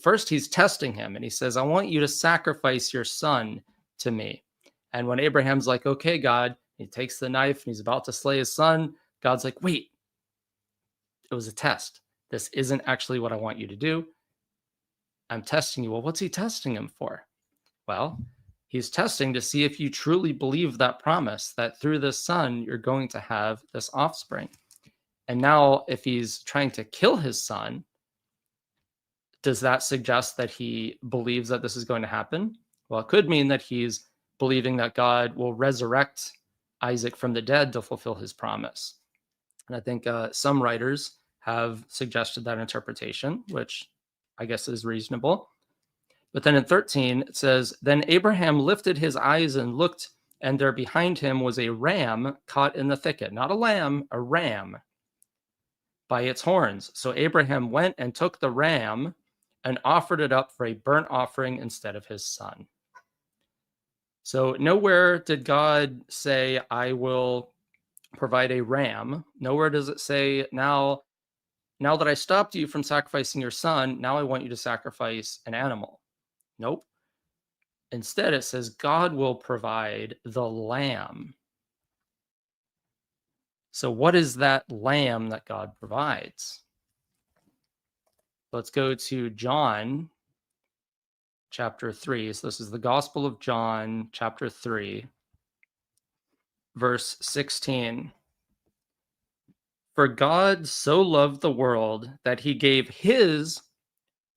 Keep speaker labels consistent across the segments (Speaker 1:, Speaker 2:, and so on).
Speaker 1: first he's testing him, and he says, I want you to sacrifice your son to me. And when Abraham's like, okay, God, he takes the knife and he's about to slay his son, God's like, wait, it was a test. This isn't actually what I want you to do. I'm testing you. Well, what's he testing him for? Well, he's testing to see if you truly believe that promise that through this son, you're going to have this offspring. And now, if he's trying to kill his son, does that suggest that he believes that this is going to happen? Well, it could mean that he's believing that God will resurrect Isaac from the dead to fulfill his promise. And I think some writers have suggested that interpretation, which I guess is reasonable. But then in 13, it says, Then Abraham lifted his eyes and looked, and there behind him was a ram caught in the thicket. Not a lamb, a ram by its horns. So Abraham went and took the ram and offered it up for a burnt offering instead of his son. So nowhere did God say, I will provide a ram. Nowhere does it say, now that I stopped you from sacrificing your son, now I want you to sacrifice an animal. Nope. Instead, it says God will provide the lamb. So what is that lamb that God provides? Let's go to John chapter 3. So this is the Gospel of John chapter 3, verse 16. For God so loved the world that he gave his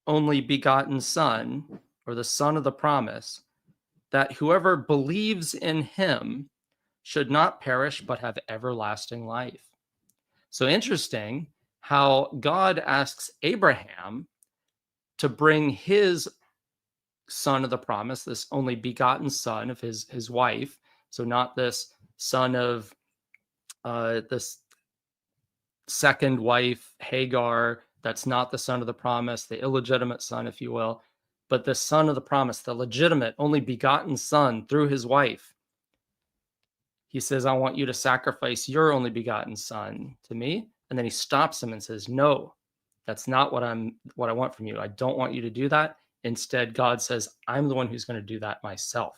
Speaker 1: only begotten Son, or the Son of the promise, that whoever believes in him should not perish but have everlasting life. So interesting how God asks Abraham to bring his son of the promise, this only begotten son of his wife, so not this son of this second wife, Hagar, that's not the son of the promise, the illegitimate son, if you will, but the son of the promise, the legitimate, only begotten son through his wife. He says, I want you to sacrifice your only begotten son to me. And then he stops him and says, no, that's not what I want from you. I don't want you to do that. Instead, God says, I'm the one who's going to do that myself.